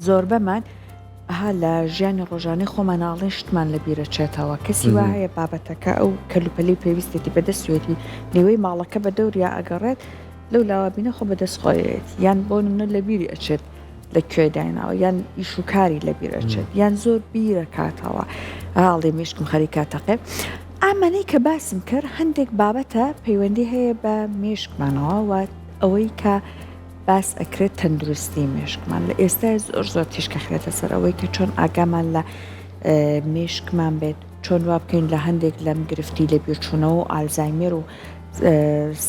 زۆر بەمان ها لە ژیانی ڕۆژانەی خۆمانناڵێ شتمان لە بیرەچێتەوە کەسی وا هەیە بابەتەکە ئەو کەلوپەلی پێویستێتی بەدەستوێتی نێوەی ماڵەکە بە دەوریا ئەگەڕێت لەو لاوابینە خۆ بەدەستخۆیێت یان بۆ نمونە لە بیری ئەچێت لە کوێداینەوە یان ئیشوکاری لە بیرەچێت یان زۆر بیرە کاتەوە هاڵێ مێشکم خەریکاتەقێ ئامانەی کە باسم کرد هەندێک بابەتە پەیوەندی هەیە بە مێشکمانەوە و ئەوەی کە باس ئەکرێت تەندروستی مێشکمان لە ئێستا زۆر تیشکە خرێتە سەر ئەوەی کە چۆن ئاگامان لە مێشکمان بێت چۆن وا بکەین لە هەندێک لەم گرفتی لە بیرچوونەوە و ئالزایمێر و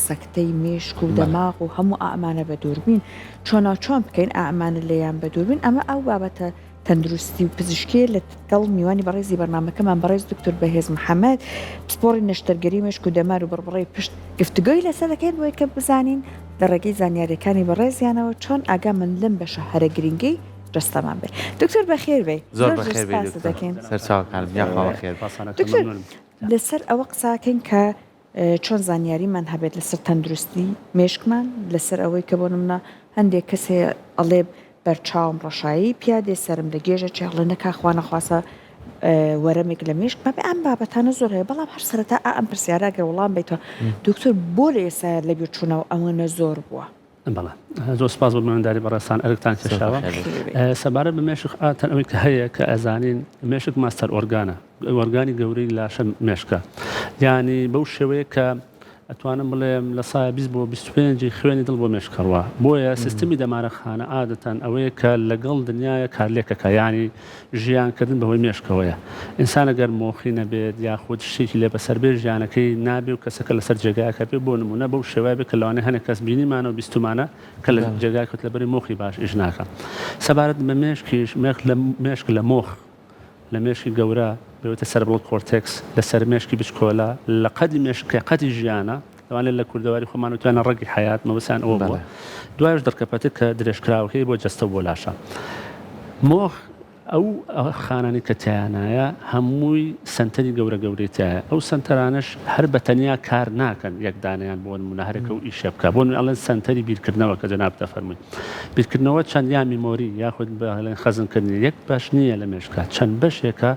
سەکتەی مێشک و دەماغ و هەموو ئامانە بە دووربین چۆن بکەین ئامانە لەیان بە دووربین ئەمە ئەو بابەتە تەندروستی و پزیشکی لە گەڵ میوانی بەڕێزی بەرنامەکەمان بەڕێز دکتۆر بەهێز محەممەد پسپۆری نەشتەرگەری مێشک و دەمار و بڕبڕی پشت گفتگۆی لەسەر دەکەین بۆی کە بزانین لە ڕێگەی زانیاریەکانی بەڕێزیانەوە چۆن ئاگا من لەم بەشە هەرە گرنگی جستەمان بێت دکتۆر بەخێر بێ زۆر بەخێر دەکەین لەسەر ئەوە قساکەین کە چۆن زانیاریمان هەبێت لەسەر تەندروستی مێشکمان لەسەر ئەوەی کە بۆ نمونە هەندێک کەسێ ئەڵێ بەرچاوم ڕەشایی پیادێ سرم لە گێژە چێڵە نەکخوا نەخواسە وەرەمێک لە مێشک بەبێ ئەم بابەتانە زۆر هەیە بەڵام هەر سەرەتا ئەم پرسیارە گەر وەڵام بیتەوە دکتۆر بۆ لە ئێستا لە بیرچوونەوە ئەوەنە زۆر بووە بەڵێ زۆر سپاس بۆ مەمەنداری بەڕێستان ئەرکتان کێشاوە سەبارەت بە مێشک ئاتەن ئەوەی کە هەیە کە ئەزانین مێشک ماستەر ئۆرگانە ئۆرگانی گەورەی لاشە مێشکە یعنی بەو شێوەیە کە ئەتوانم بڵێم لە سایە 20 بۆ 25 خوێنی دڵ بۆ مێشکەڕوە بۆیە سیستمی دەمارەخانە عادەتەن ئەوەیە کە لەگەڵ دنیاە کارلێکەکە ینی ژیانکردن بەهۆی مێشکەوەیە ئینسانە گەر مۆخی نەبێت یاخود شتێکی لێ بەسەر بێ ژیانەکەی نابێ و کەسەکە لەسەر جێگایەکە پێ بۆ نمونە بەو شێوای بێ کە لەوانەیە هەنێک کەس بینیمانە و بیستمانە کە لە جێگای کەوت لەبەری مۆخی باش ئیش ناکە سەبارەت بە مێشکیش مێشک لە مۆخ لە مێشکی گەورە بێتە سەربڵ کۆرتێکس لەسەر مێشکی بچکۆلە لە قەدی مێشکە قەتی ژیانە لەوانێت لە کوردەواری خۆمانوتوانە ڕەگی حیات مەبەسیان ئەوە بووە دوایش دەرکەپەتە کە درێژکراوەکەی بۆ جەستە بۆ لاشە مۆخ ئەو خانانی کە تیانایە هەمووی سنتەری گەورە گەورەیتایە ئەو سنتەرانش هەر بە تەنیا کار ناکەن یەکدانیان بۆ نمونە هەرێکە و ئیشە بکە بۆ ئەڵێن سنتەری بیرکردنەوە کە جەناب دەفەرمووی بیرکردنەوە چەند یا میمۆری یاخود بەڵێن خەزمکردنی یەک باش نییە لە مێشکە چەند بەشێکە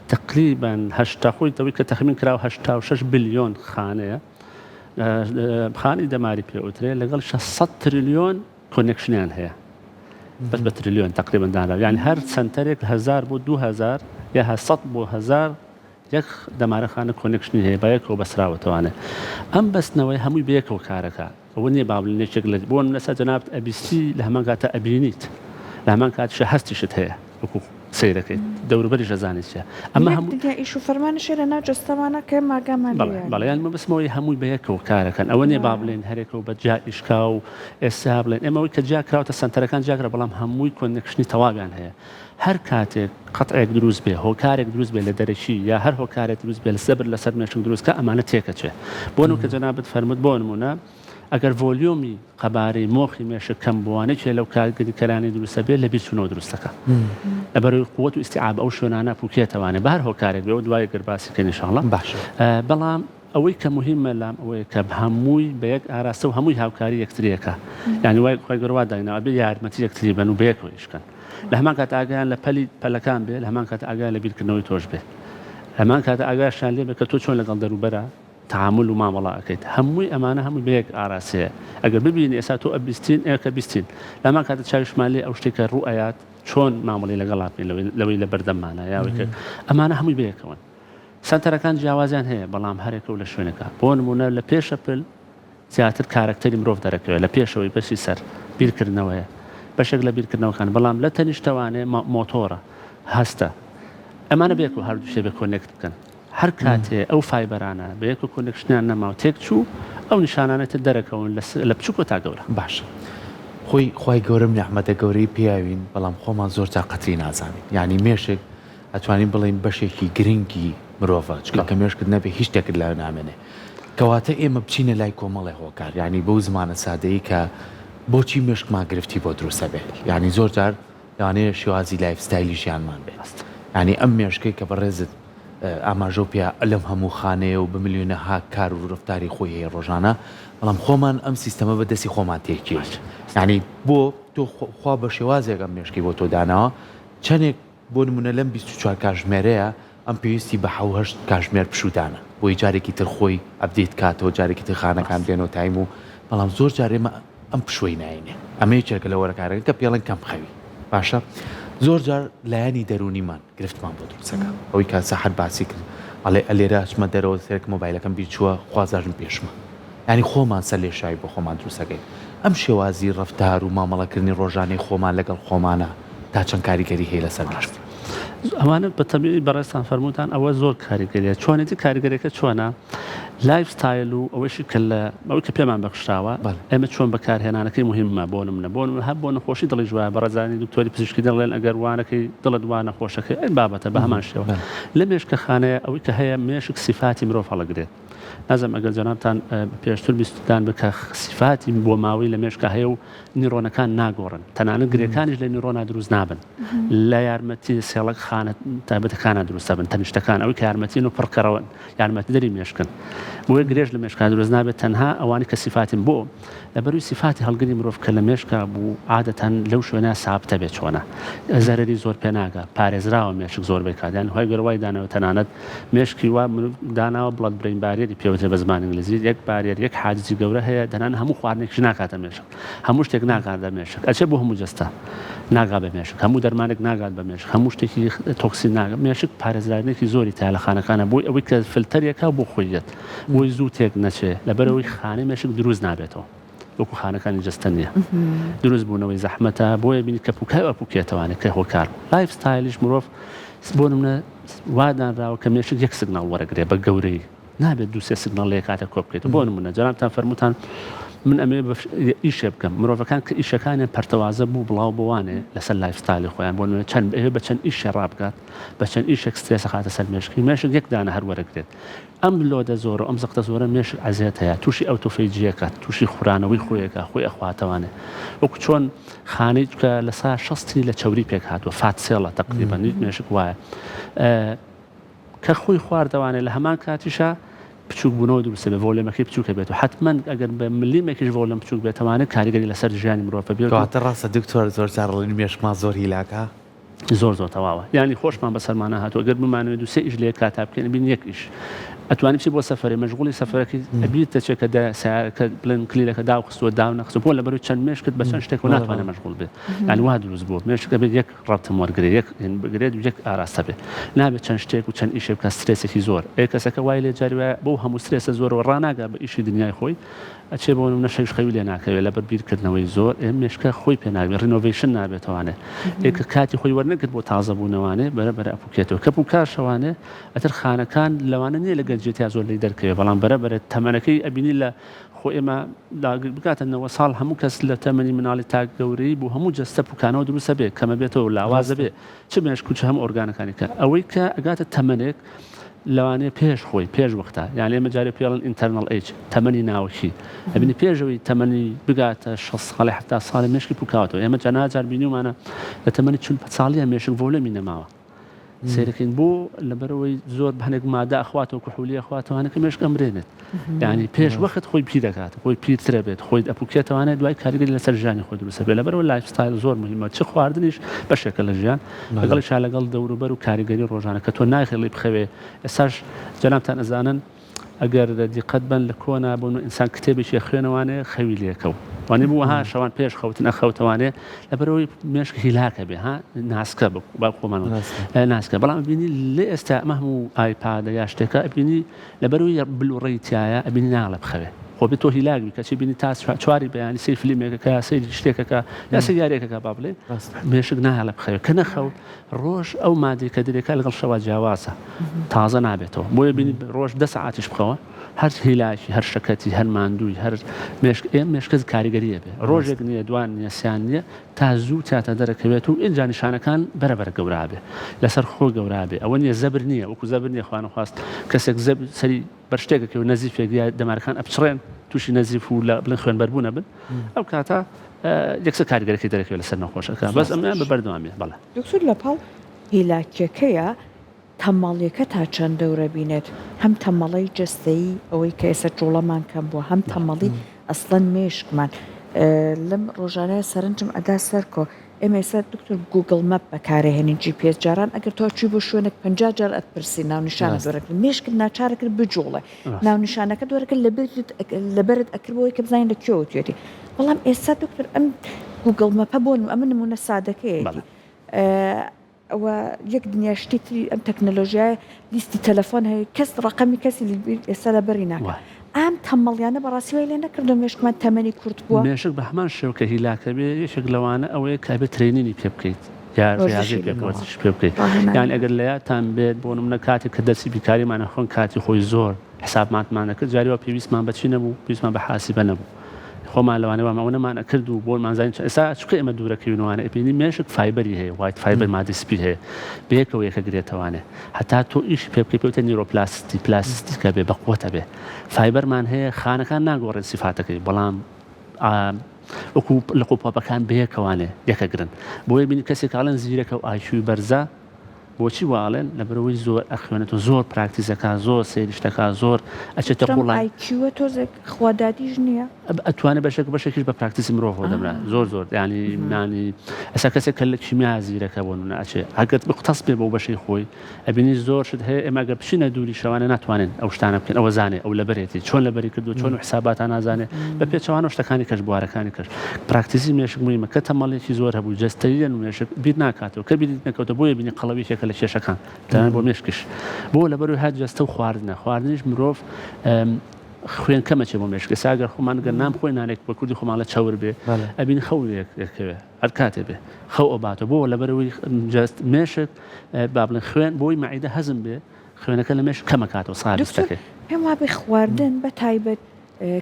تقریبا هەشتا خۆی تەوەی کە تەخمین کراوە 86 بلیۆن خانەیە خانی دەماری پێوترێ لەگەڵ 600 تریلیۆن کۆنێکشنیان هەیە بەس بە تریلیۆن تقریبا دانا یعنی هەر سنتەرێک 1000 بۆ 2000 یا 100 بۆ 1000 یەک دەمارەخانە کۆنێکشنی هەیە بە یەکەوە بەسراوەتەوانێ ئەم بەستنەوەی هەمووی بەیەکەوە کارەکە ئەوە نییە باڵێنێکێک لە بۆن لەسەر جەناب ئەبیستی لە هەمان کاتە ئەبینیت لە هەمان کاتیشە هەستیشت هەیە وەکو سیرەکەیت دەوروبەری ژەزانیت ئەمە هەموو ئیش و فەرمانشێ لە ناو جەستەمانە کە ماگامان بەڵێیان مەبەسمەوەی هەمووی بەیەکەوە کارەکەن ئەوە نیە با بڵێن هەرێکەوە بە جا ئیشکا و ئێستا بڵێن ئێمەوەی کە جا کراوتە سنتەرەکان جاگرە بەڵام هەمووی کۆنێکشنی تەواویان هەیە هەر کاتێک قەتعێک دروست بێ هۆکارێک دروست بێ لە دەرەکی یا هەر هۆکارێک دروست بێ لە سەبر لەسەر مێشک دروستکە ئەمانە تێکەچێ بۆ نەوە کە جەنابەت فەرمووت بۆ نمونە ئەگەر ڤۆلیۆمی قەبارەی مۆخی مێشک کەم بوانێکی لەو کارگەری کەرانی دروستە بێت لە بیرچوونەوە دروستەکە لەبەرەوەی قووەت و ئیستیعاب ئەو شوێنانە پوکێتەوانێ بە هەر هۆکارێک بێ و دوای گەرباسی کە ئینشاڵڵا بەڵام ئەوەی کە مهمە لام ئەوەیە کە هەمووی بە یەک ئاراستە و هەمووی هاوکاری یەکتریەکە یعنی وای خۆی گەڕوا داینەوە بێ یارمەتی یەکتری بن و بەیەکەوە ئیشکەن لە هەمان کات ئاگایان لە پەلەکان بێ لە هەمان کات ئاگای لە بیرکردنەوەی تۆش بێ هەمان کات ئاگایشان لێ بێ کە تۆ چۆن لەگەڵ دەروبەرە تعامل و مامەڵا ئەەکەیت هەمووی ئەمانە هەمووی بەیەک ئاراسەیە ئەگەر ببینی ئێستا تۆ ئەبیستین ئێکە بیستین لەمان کاتە چاویشمان لێ ئەو شتێکە ڕوئەیات چۆن مامەڵی لەگەڵا بین لەوەی لە بەردەممانە یاوەکە ئەمانە هەمووی بەیەکەوەن سنتەرەکان جیاوازیان هەیە بەڵام هەرێکە و لە شوێنەکە بۆ نمونە لە پێشە پل زیاتر کارکتەری مرۆڤ دەرەکەوێت لە پێشەوەی بەشی سەر بیرکردنەوەیە بەشێک لە بیرکردنەوەکان بەڵام لە تەنیشتەوانێ مۆتۆرە هەستە ئەمانە بێک و هەردوو شێ بە کۆنێکت بکەن هەر کاتێ ئەو فایبەرانە بە یەک و کۆنێکشنیان نەماوە تێک چوو ئەو نیشانانێتە دەرەکەون لە بچووکە تا گەورە باش خۆی گەورم نەحمەتە گەورەی پیاوین بەڵام خۆمان زۆر تاقەتی نازانین یعنی مێشک ئەتوانین بڵین بەشێکی گرنگی مرۆڤە چکە کە مێشکرد نەبێ هیچ شتێکت لای نامێنێ کەواتە ئێمە بچینە لای کۆمەڵی هۆکار یعنی بەو زمانە سادەیی کە بۆچی مێشکمان گرفتی بۆ دروستە بێت یعنی زۆر جار لەوانەیە شێوازی لایفستایلی ژیانمان بێت یعنی ئەم مێشکەی کە بەڕێزت ئاماژۆپیا لەم هەموو خانەیە و بملیۆنەها کار و ڕفتاری خۆی هەیە ڕۆژانە بەڵام خۆمان ئەم سیستەمە بەدەستی خۆمان تێکێت یعنی بۆ تۆ خوا بە شێوازێکم مێشکی بۆ تۆ داناوە چەندێک بۆ نمونە لەم 24 کاتژمێرەیە ئەم پێویستی بە 7 کاتژمێر پشودانە بۆی جارێکی تر خۆی ئەبدێت کاتەوە جارێکی تر خانەکان بێنەوە تایم و بەڵام زۆر جارێمە ئەم پشوەی ناینێ ئەمە چێکە لە وەرەکارەکە کە پێڵەن کەم خەوی باشە زۆر جار لایەنی دەرونیمان گرفتمان بۆ دروستەکە ئەوەی کا سەحەت باسی کرد ئەڵێ ئەلێرە چمە دەرەوە سێک مۆبایلەکەم بیرچووە خوازاژم پێشمە ینی خۆمان سەر لێشایی بۆ خۆمان دروستەکەین ئەم شێوازی ڕەفتار و مامەڵەکردنی ڕۆژانەی خۆمان لەگەڵ خۆمانە تا چەند کاریگەری هەیە لەسەر ناشت ئەوانە بە تەبیعی بەڕێستان فەرمووتان ئەوە زۆر کاریگەریە چۆنێتی کاریگەریەکە چۆنە لایف ستایل و ئەوەشی کە لە ئەوەی کە پێمان بەخشراوە ئێمە چۆن بەکارهێنانەکەی مهمە بۆ نمونە هەب بۆ نەخۆشی دڵی جوایە بەڕێزانی دکتۆری پزیشکی دەڵێن ئەگەر وانەکەی دڵت وان نەخۆشەکەی ئەی بابەتە بە هەمان شێوە لە مێشکەخانەیە ئەوەی کە هەیە مێشک سیفاتی مرۆڤ هەڵەگرێت نازم ئەگەر جەنابتان پێشتر بیستدان بکە سیفاتی بۆ ماوەی لە مێشکە هەیە و نیرۆنەکان ناگۆڕن تەنانەت گرێکانیش لە نیرۆنا دروست نابن لە یارمەتی سێڵک خانە تایبەتەکانە دروستە بن تەنیشتەکان ئەوەی کە یارمەتین و پڕکەرەوە یارمەتی دەری مێشکن بۆیە گرێژ لە مێشکان دروست نابێت تەنها ئەوانی کە سیفاتین بۆ لەبەروی سیفاتی هەڵگری مرۆڤ کە لە مێشکە بوو عادەتەن لەو شوێنە سابتە بێت چۆنە زەرری زۆر پێ ناگە پارێزراوە مێشک زۆر بێکاتیان هۆی گەڕوای دانەوە تەنانەت مێشکی وا داناوە بڵەت برین بارێری پێوتە بە زمانی ئینگلیزی یەک بارێر یەک حاجزی گەورە هەیە دەنان هەموو خواردنێکیش ناکاتە مێشک هەموو شتێک ناکات بە مێشک ئەچێ بۆ هەموو جەستە ناگا بە مێشک هەموو دەرمانێک ناگات بە مێشک هەموو شتێکی تۆکسین ناگات مێشک پارێزرارێکی زۆری تا لە خانەکانە بۆی ئەوەی کە فلتەرێکا بۆ خۆیت بۆی زوو تێک نەچێ لەبەرەوەی خانەی مێشک دروست نابێتەوە وەکو خانەکانی جستە نییە دروست بوونەوەی زەحمەتە بۆیە بینی کە پوکای ئەپوکێتەوانێت کە هۆکار لایف ستایلیش مرۆڤ بۆ نمونە وادانراوە کە مێشک یەک سگناڵ وەرەگرێ بە گەورەی نابێت دووسێ سگناڵ لە کاتە کۆ بکەیت بۆ نمونە جەنابتان فەرمووتان من ئەمێ ئیشێ بکەم مرۆڤەکان کە ئیشەکانیان پەرتەوازە بوو بڵاو بوانێ لەسەر لایف ستایلی خۆیان بۆ چەند بە چەند ئیشە ڕابگات بە چەند ئیشێک سترێسە خاتە سەر مێشکی مێشک یەک دانە هەر وەرەگرێت ئەم لۆدە زۆرە ئەم زەقتە زۆرە مێشک عەزیەت هەیە تووشی ئەوتۆفەیجیەکە تووشی خوڕانەوەی خۆیەکە خۆی ئەخواتەوانێ وەکو چۆن خانەی کە لە سا 60 لە چەوری پێک هاتووە فاتسێڵە تەقریبەن مێشک وایە کە خۆی خواردەوانێ لە هەمان کاتیشە بچوک بوونەوە دروستە بێ ڤۆلێمەکەی بچووکە بێت و حتمما ئەگەر بە ملیمێکیش ڤۆلەم بچوک بێتەوانێت کاریگەری لەسەر ژیانی مرۆڤ بێت کەواتە ڕاستە دکتۆر زۆر جارڵێن مێشکمان زۆر هیلاکە زۆر تەواوە یعنی خۆشمان بەسەرمانە هاتووە گەر بمانوێت دووسێ ئیش لێ کاتا بکەین بین یەک ئیش ئەتوانی بچی بۆ سەفەرێ مەشغوڵی سەفەرەکەی ئەبیتە چێکە سیارەکە بڵێن کلیلەکە داوخستووە داو نەخستووە بۆ لەبەروی چەند مێشکت بە چەند شتێک و ناتوانێت مەشغوڵ بێت یعنی وا دروست بووە مێشکە بێت یەک ڕەبتم وەرگێت یەک بگرێت و یەک ئاراستە بێت نابێت چەند شتێک و چەند ئیشێ بکە سترێسێکی زۆر کەسەکە وای لێ جاری وایە بۆ هەموو سترێسە زۆرەوە ڕناگا بە ئیشی دنیای خۆی ئەچێ بۆ نمونە شەویش خەوی لێ ناکەوێت لەبەر بیرکردنەوەی زۆر مێشکە خۆی پێ ناوێت ڕینۆڤیشن نابێتەوانێ کە کاتی خۆی وەرنەگرت بۆ تازە بوونەوانێ بەرەبەر ئەپوکێتەوە کە پوکاشەوانێ ئەتر خانەکان لەوانە نییە لە گەنجێتیا زۆر لی دەرکەوێت بەڵام بەرەبەرە تەمەنەکەی ئەبینی لە خۆ ئێمە بکاتەوە ساڵ هەموو کەس لە تەمەنی مناڵی تا گەورەی بوو هەموو جەستە پوکانەوە دروستە بێت کەمە بێتەوە لاوازە بێ چ مێشک و چ هەموو ئۆرگانەکانی کە ئەوەی کە ئەگاتە تەمەنێک لەوانەیە پێش خۆی پێش وەختە یان ئێمە جارێ پێڵن ئینتەرنەڵ ئیج تەمەنی ناوەکی ئەبینی پێشەوەی تەمەنی بگاتە 6 ساڵی 70 ساڵی مێشکی پوکاوەتەوە ئێمە جەناجار بینیومانە لە تەمەنی 40 ساڵیە مێشک ڤۆلەمی نەماوە سیرەکەین بۆ لەبەرەوەی زۆر بەهنێک مادە ئەخواتەوە کوحولی ئەخواتەوانەکە مێشک ئەمرێنێت یعنی پێش وەخت خۆی پیر دەکات خۆی پیرترە بێت خۆی ئەپوکێتەوانێت دوای کاریگەری لەسەر ژیانی خۆی دروستە بێت لەبەرەوە لایف ستایل زۆر مهمە چ خواردنیش بەشێکە لە ژیان لەگەڵیش لەگەڵ دەوروبەر و کاریگەری ڕۆژانە کە تۆ ناخێڵی بخەوێ ئێستاش جەنابتان ئەزانن ئەگەر دیقەت بن لە کۆنا بوون و ئینسان کتێبێکی خوێنەوانێ خەوی لێکەوت وانی بووها شەوان پێش خەوتن ئەخەوتەوانێ لەبەرەوەی مێشک هیلاکە بێ ها ناسکە با خۆمان ناسکە بەڵام بینی لێ ئێستا ئەمە هەموو ئایپادە یا شتێکە ئەبینی لەبەرەوەی بلوڕێیتیایە ئەبینی ناڵە بخەوێ خۆ بێت تۆ هیلاگوی کەچی بینی تا چواری بەیانی سی فیلمێکەکە یا سەیری شتێکەکە یا سەیارێکەکە با بڵێ مێشک ناهێڵە بخەوێ کە نەخەوت ڕۆژ ئەو مادەی کە دەرێکا لەگەڵ شەوا جیاوازە تازە نابێتەوە بۆیە بینی ڕۆژ 10 ساعتیش بخەوە هەر هیلاکی هەر شەکەتی هەر ماندووی هەر مێشکە کاریگەریە بێ ڕۆژێک نییە دوان نییە سیان نییە تا زوو تاتە دەرەکەوێت و ئینجا نیشانەکان بەرەبەر گەورابێ لەسەر خۆ گەورابێ ئەوە نییە زەبر نییە وەکو زەبر نییە خوانە خواست کەسێک سەری بەرشتێکەکە و نەزیفێک یا دەمارەکان ئەپچڕێن تووشی نەزیف و لە بڵێن خوێن بەربوونە بن ئەو کاتە یەکسە کاریگەرەکەی دەرەکەوێت لەسەر نەخۆشەکە بەس ئەمیان بە بەردەوامێ بەڵێ دکتۆر لەپاڵ هیلاکیەکەیە تەماڵیەکە تا چەند دەورە بینێت هەم تەمەڵی جستەیی ئەوەی کە ئێستا جوڵەمان کەم بووە هەم تەمەڵی ئەسڵەن مێشکمان لەم ڕۆژانەیە سەرنجم ئەدا سەرکۆ ئێمە ئێستا دکتۆر گوگل مەپ بەکارهێنین GPS جاران ئەگەر تۆ چی بۆ شوێنێک 50 جار ئەتپرسی ناونیشانە دۆرەکە مێشکرد ناچارەکرد بجوڵێ ناونیشانەکە دۆرەکە لەبەرت ئەکردەوەی کە بزانین لە کوێوە توێتی بەڵام ئێستا دکتۆر ئەم گوگل مەپە بۆن ئەمە نمونە سادەکەیەکی ئەوە یەک دنیاشتی تری ئەم تەکنەلۆژیای لیستی تەلەفۆن هەیە کەس ڕقەمی کەسی ئێستا لەبەری ناکە ئەم تەمەڵیانە بەڕاستیەوەی لێ نەکردو مێشکمان تەمەنی کورت بووە مێشک بە هەمان شێوکە هیلاکە بێ یەکێک لەوانە ئەوەیە کە بێت ترێنینی پێ بکەیت یاژێ پێ بکەیت یان ئەگەر لە یادتان بێت بۆ نمونە کاتێک کە دەرسی بیکاریمانە خۆن کاتی خۆی زۆر حسابمانمان نەکرد جاریەوە پێویستمان بەچی نەبوو پێویستمان بە حاسیبە نەبوو خۆمان لەوانەوە ماوەنەمان ئەکرد و بۆمان زانین ئێستا چکە ئێمە دوورەکەوینەوانە ئەبینی مێشک فایبەری هەیە وایت فایبەر مادی سپید هەیە بەیەکەوە یەکە گرێتەوانێ هەتا تۆ ئیشی پێ بکەی پێوتە نیرۆپلاستی پلاستیکە بێ بەقوەتە بێ فایبەرمان هەیە خانەکان ناگۆڕێن سیفاتەکەی بەڵام وەکو لە قوپۆپەکان بەیەکەوانێ یەکەگرن بۆیە بینی کەسێک ئاڵێن زیرەکە و ئایشوی بەرزە بۆچی واڵێن لەبەرەوەی زۆر ئەخوێنێت و زۆر پراکتیزەکە زۆر سێریشتەکە زۆر ئەچێتە قوڵای IQ تۆزێک خوددادیش نییە ئەتوانێت بەشێکیش بە پراکتیسی مرۆڤ دەبرا زۆر ینی نانی ئەسا کەسێک کە لە کیمیا زیرەکە بۆ نمونە ئەچێ ئەگەر بقتەس بێ بۆ بەشەی خۆی ئەبینی زۆر شت هەیە ئێمە ئەگەر بچینە دووری شەوانە ناتوانین ئەو شتانە بکەین ئەوە زانێ ئەو لەبەرێتی چۆن لەبەری کردو چۆن حساباتان نازانێ بە پێچەوانە شتەکانی کەش بوارەکانی کرد پراکتیسی مێشک مویمە کە تەمەڵێکی زۆر هەبوو جەستەریە مێشک بیر ناکاتەوە کە بیر نەکەوتە بۆیە بینی قەڵەویشێکە لە کێشەکان تەنانەت بۆ مێشکش بۆ لەبەروی هات جەستە و خواردنیش مرۆڤ خوێن کەمەچێ بۆ مێشک ساگەر خۆمان گەر نام خۆی نانێک بە کوردی خۆمان لە چاور بێ ئەبین خەوێکەوێ هەر کاتێ بێ خەو ئەباتە بۆ لەبەرەوەی جەست مێشک با بڵێن خوێن بۆی مەعیدە هەزم بێ خوێنەکە لە مێشک کەمەکاتەوە ساڵستەکەی پێم وابێ خواردن بە تایبەت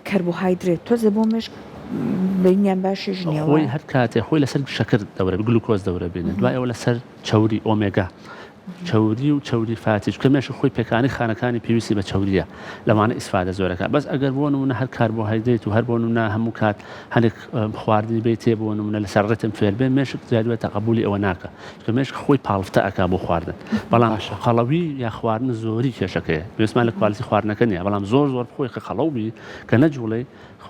کەربۆهایدرێت تۆزە بۆ مێشک بینیان باشیش نییە خۆی هەر کاتێ خۆی لەسەر شەکر دەورە گلوکۆز دەورە بێنێت دوای ئەوە لەسەر چاوری ئۆمێگا چاوری و چاوری فاتیش کە مێشک خۆی پێکانی خانەکانی پێویستی بە چاوریە لەوانە ئیسفادە زۆرەکە بەس ئەگەر بۆ نمونە هەر کاربۆهایدرێت و هەر بۆ نمونە هەموو کات هەندێک خواردنی بێتێ بۆ نمونە لەسەر ڕێتم فێر بێ مێشک جادوێتە قبولی ئەوە ناکە کە مێشک خۆی پاڵفتە ئەکا بۆ خواردن بەڵام خەڵەوی یا خواردن زۆری کێشەکەیە پێویستمان لە کوالیتی خواردنەکە نییە بەڵام زۆر خۆی کە خەڵەوبی کە نەجوڵێ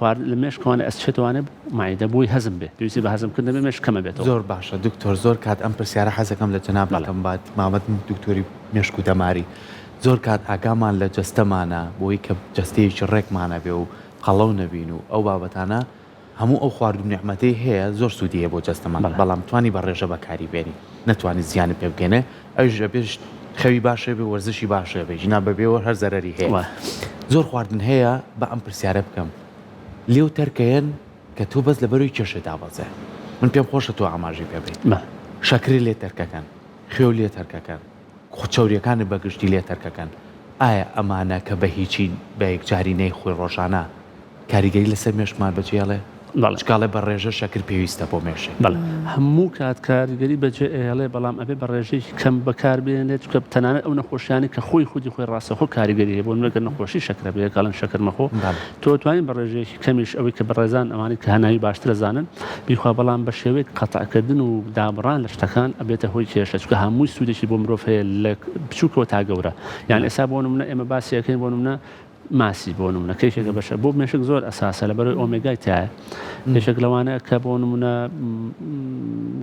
لە مێشکوانە ئەسچێتوانە مایدە بۆی هەزم بێ پێویستی بە هەزمکردن بێ مێشک کەمە بێتەوە زۆر باشە دکتۆر زۆر کات ئەم پرسیارە حەزەکەم لە جەناب بەڵام بات مامەت دکتۆری مێشک و دەماری زۆر کات ئاگامان لە جەستەمانە بۆی کە جەستەیەکی ڕێکمانە بێ و قەڵەو نەبین و ئەو بابەتانە هەموو ئەو خواردن نعمەتەی هەیە زۆر سوودیە بۆ جەستەمان بەڵام توانی بە ڕێژە بەکاری بێنی نەتوانانی زیانی پێ بگەنێ ئەوش بێش خەوی باشە بێ وەرزشی باشە بێ ژنا بەبێەوە هەر زەرەری هەیە زۆر خواردن هەیە بە ئەم پرسیارە بکەم لێو تەرکەیەن کە تۆ بەس لەبەروی کێشە دابەزێ من پێم خۆشە تۆ ئاماژی پێ بێت شەکری لێ تەرکەکەن خوێو لێ تەرکەکەن خۆچەوریەکانی بەگشتی لێ تەرکەکەن ئایا ئەمانە کە بە هیچی بە یەکجاری نەی خۆی ڕۆژانە کاریگەری لەسەر مێشکمان بەجێڵێ چکاڵێ بە ڕێژە شەکر پێویستە بۆ مێشک هەموو کات کاریگەری بەجێ ئێڵێ بەڵام ئەبێ بە ڕێژەیەکی کەم بەکاربێنێت کە تەنانەت ئەو نەخۆشیانی کە خۆی خودی ڕاستەخۆ کاریگەری هەیە بۆ نەگەر نەخۆشی شەکرە بێ کاڵن شەکر مەخۆ تۆ توانین بە ڕێژەیەکی کەمیش ئەوەی کە بەڕێزان ئەوانی کە هەناوی باشترە زانن بیخوا بەڵام بە شێوەیە قەتعکردن و دابڕان لە شتەکان ئەبێتە هۆی کێشە چکە هەمووی سوودێکی بۆ مرۆڤ هەیە لە بچووکەوە تا گەورە یان ئێستا بۆ نمونە ئێمە باسیەکەین بۆ نمونە ماسی بۆ نمونە کەیشێکە بەشە بۆ مێشک زۆر ئەساسە لەبەرەوەی ئۆمێگای تایە کێشێک لەوانە کە بۆ نمونە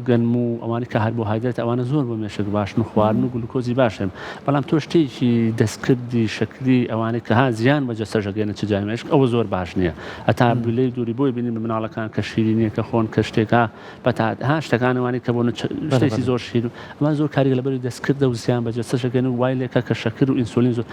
گەنم و ئەوانی کە هەربۆهایدرێت ئەوانە زۆر بۆ مێشک باشن و خواردن و گلوکۆزی باشن بەڵام تۆ شتێکی دەستکردی شکلی ئەوانەی کە ها زیان بە جەستەژەگەێنە چ جای مێشک ئەوە زۆر باش نییە ئەتا بلەی دووری بۆی بینین بە مناڵەکان کە شیرینیە کە خۆن کە شتێکە بەتا ها شتەکانەوانی کە بۆ شتێکی زۆر شیر ئەمە زۆر کاری لەبەری دەستکردە و زیان بە جەستەژەگەێن و وای لێکە کە شەکر و ئینسولین زۆر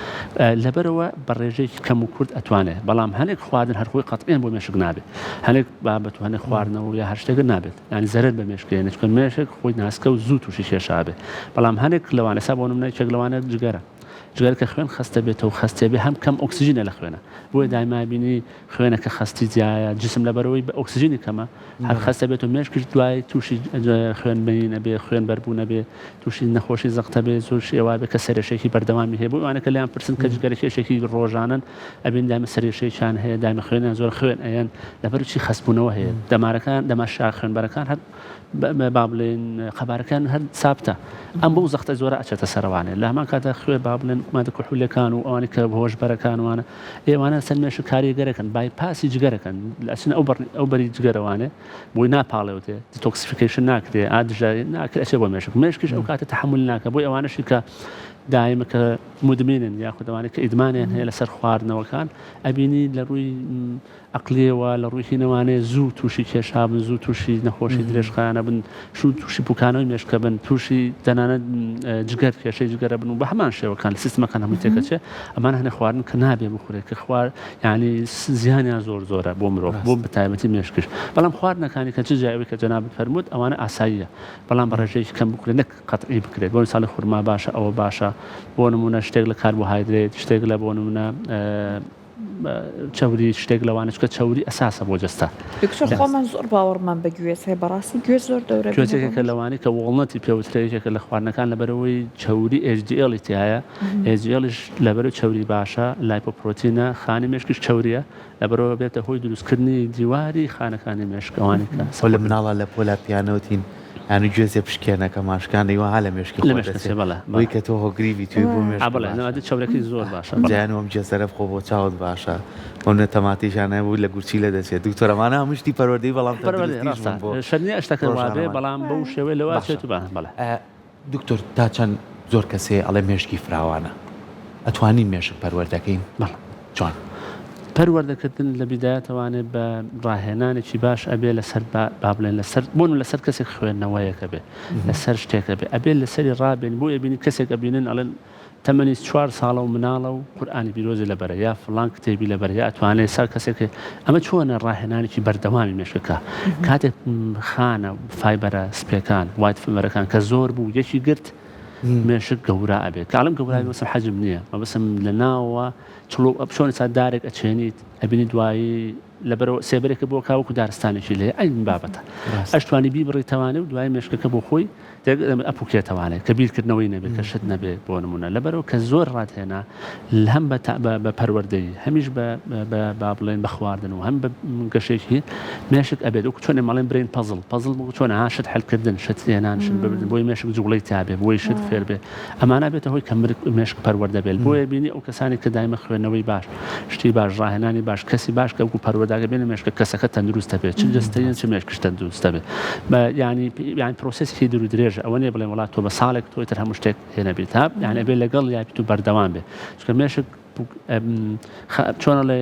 لەبەرەوە بە ڕێژەیەکی کەم و کورد ئەتوانێت بەڵام هەنێک خواردن هەرخۆی قەتعیان بۆ مێشک نابێت هەنێک بابەت و هەنێک خواردنەوە یا هەر شتێک نابێت ینی زەرت بە مێشکێنێت چکە مێشک خۆی ناسکە و زوو تووشی کێشابێ بەڵام هەنێک لەوانە سا بۆ نمونە چێک لەوانە جگەرە جگەر کە خوێن خستە بێتەوە خستێ بێ هەم کەم ئۆکسیژنە لە خوێنە بۆی دایما بینی خوێنەکە خستی جیایە جسم لەبەرەوەی بە ئۆکسیژنی کەمە هەر خستە بێت و مێشکش دوای تووشی خوێن بینە بێ خوێن بەربوونە بێ تووشی نەخۆشی زەقتە بێ زۆر شێوا بێ کە سەرێشێکی بەردەوامی هەیە بۆ ئەوانە کە لیان پرسن کە جگەرەکێشێکی ڕۆژانن ئەبین دایمە سەرێشەیەکیان هەیە دایمە خوێنیان زۆر خوێن ئەیەن لەبەرچی خەسبوونەوە هەیە دەمارەکان دەماشا خوێنبەرەکان هەر با بڵێن خەبارەکان هەر سابتە ئەم بۆ زەختە زۆرە ئەچێتە سەروانێ لە هەمان کاتە خوێ با بڵێن باڵێن مادە کوحولیەکان و ئەوانی کە هۆشبەرەکان وانە ئێوانە سەرمێش کاریگەرەکەن بایپاسی جگەرەکەن لەچن ئەو بەری جگەرەوانێ بۆی ناپاڵێوتێ دیتۆکسیفیکیشن ناکرێ ئادژاری ناکرێت ئەچێ بۆ مێشکیش ئەو کاتە تەحمل ناکە بۆی ئەوانەشی کە دائما كمدمنين ياخذ أواني كإدمانين هي لسر خوارنا وكان أبيني لروي عقلية ولا روي هنا وأنا زو توشي كشاب زو توشي نخوشي دريش خانة بن شو توشي بوكانو يمش كبن توشي تنانا جگر كشيء جگر بن وبحمان شيء وكان السيستم كان هم يتكشى أما هنا خوارن كنابي مخوري كخوار يعني زيانة زورة بومرو بوم بتاعتي مشكش بلام خوارنا كان كتجاوي كجناب فرمود أوانا أسايا بلام برجيش كم بكرة نك قطعي بكرة بقول صالح خرما باشا أو باشا بونمونا اشتغل كربوهيدرات اشتغل بونمونا چوری شتێک لەوانش کە چوری ئەساسە بۆ جستا دکتۆر خۆمان زۆر باوەڕمان بە گوێ هەیە بەڕاستی گوێ زۆر دەورە گوێچێکە لەوانی کە وڵنەتی پێوترێکێکە لە خواردنەکان لەبەرەوەی چوری HDL تایە HDLش لەبەرەوەی چوری باشە لایپۆپرۆتینە خانی مێشکیش چوریە لەبەرەوە بێتە هۆی دروستکردنی دیواری خانەکانی مێشکەوانی کە لە مناڵە لە پۆلا پیانۆتین يعني جزء بشكينا كمان كان يوم عالم يشكي لمشكلة بلا ويكتو هو قريبي تويبو مشكلة بلا أنا أدي شغلك زور باشا جانو مجزرة بخوبو تشاود باشا ون تماتي جانا ولا قرشي لدسي دكتورة ما أنا مش دي پروردي بلام تدريس شني أشتكي وابي بلام بوش ولا واشيت بلا دكتور تاچن زور كسي على مشكي فراوانا أتواني مشك پروردكين بلا جوان پەروەردەکردن لە بیدایەتەوانێ بە ڕاهێنانێکی باش ئەبێ لەسەر بابلێن لەسەر بۆن لەسەر کەسێک خوێندنەوەیەکە بێ لەسەر شتێکە بێ ئەبێ لەسەری ڕابێن بۆ ئەبینی کەسێک ئەبینن ئەڵێن تەمەنی 4 ساڵە و مناڵە و قورئانی بیرۆزی لەبەرە یا فڵان کتێبی لەبەرە یا ئەتوانێت سەر کەسێک ئەمە چۆنە ڕاهێنانێکی بەردەوامی مێشکەکە کاتێک خانە فایبەرە سپێکان وایت فمەرەکان کە زۆر بوو یەکی گرت مێشک گەورە ئەبێت کاڵم گەورای وەسم حەجم نییە مەبەسم لە ناوە چڵۆ ئەپشۆن سا دارێک ئەچێنیت ئەبینی دوایی لەبەرەوە سێبرێکە بۆ کاوەکو دارستانێکی لێ ئەین بابەتە ئەشتوانی بیبڕیتەوانێ و دوای مێشکەکە بۆ خۆی ئەپوکێتەوانێت کە بیرکردنەوەی نەبێت کە شت نەبێت بۆ نمونە لەبەرەوە کە زۆر ڕاتهێنا هەم بە پەروەردەی هەمیش بە بڵێن بە خواردن و هەم بە گەشێکی مێشک ئەبێت وەکو چۆن مەڵێن برین پەزڵ بۆ چۆن شت حەلکردن شت هێنانشن بۆی مێشک جوڵەی تابێ بۆی شت فێر بێ ئەمانە بێتە هۆی کە مێشک پەروەردە بێت بۆیە بینی ئەو کەسانی کە دایمە خوێندنەوەی باش شتی باش ڕاهێنانی باش کەسی باش کە وەکو پەروەرداگە بێنە مێشکە کەسەکە تەندروستە بێت چ جستەیە چ مێشکش تەندروستە بێت یعنی پرۆسێسی دوور درێژە ئەوە نیە بڵێن وڵات تۆ بە ساڵێک تۆی تر هەموو شتێک هێنە بێت یعنی ئەبێ لەگەڵ یابیت و بەردەوام بێت چونکە مێشک چۆنە لێ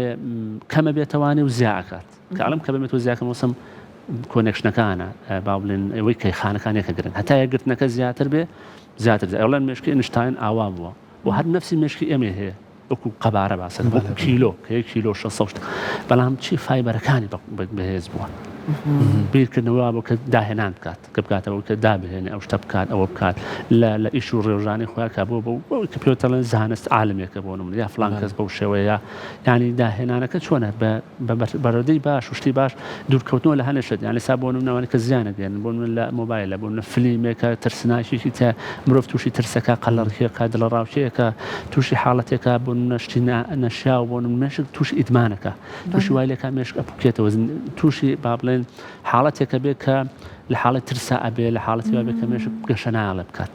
کەمە بێتەوانی و زیاکات کە ئەڵم کە بێت و زیاکەم وسم کۆنێکشنەکانە با بڵێن ئەوەی کەی خانەکانێکە گرن هەتا یەکگرتنەکە زیاتر بێ زیاتر ئەوڵێن مێشکی ئینشتاین ئاوا بووە و هەر نەفسی مێشکی ئەمێ هەیە وەکو قەبارە باسن وەکو کیلۆ کە 1 کیلۆ 600 بەڵام چی فایبەرەکانی بەهێز بووە بیرکردنەوە بۆ کە داهێنان بکات کە بکاتەوە کە دابهێنێ ئەو شتە بکات ئەوە بکات لە ئیش و ڕێژانی خۆیانکە بۆ بەوەی کە پێوتەڵێن زانست عالمێکە بۆ نمونە یا فڵان کەس بەو شێوەیە ینی داهێنانەکە چۆنە بە بەرەدەی باش وشتی باش دوورکەوتنەوە لە هەنێشت یانی سا بۆ نمونەوەی کە زیانە دێن بۆ لە مۆبایلە بۆ فیلمێکە ترسناشێکی تە مرۆڤ تووشی ترسەکە قەڵەڕکێکە دڵڕاوچەیەکە تووشی حاڵەتێکە بۆ نەشتی نەشیا و بۆ مێشک تووشی ئیدمانەکە تووشی وای لێکە مێشک ئەپوکێتەوە تووشی با بڵێن حالەتێکە بێت کە لە حاڵەت ترسا ئەبێ لە حاڵەتی وابێ کە مێشک گەشەناڵە بکات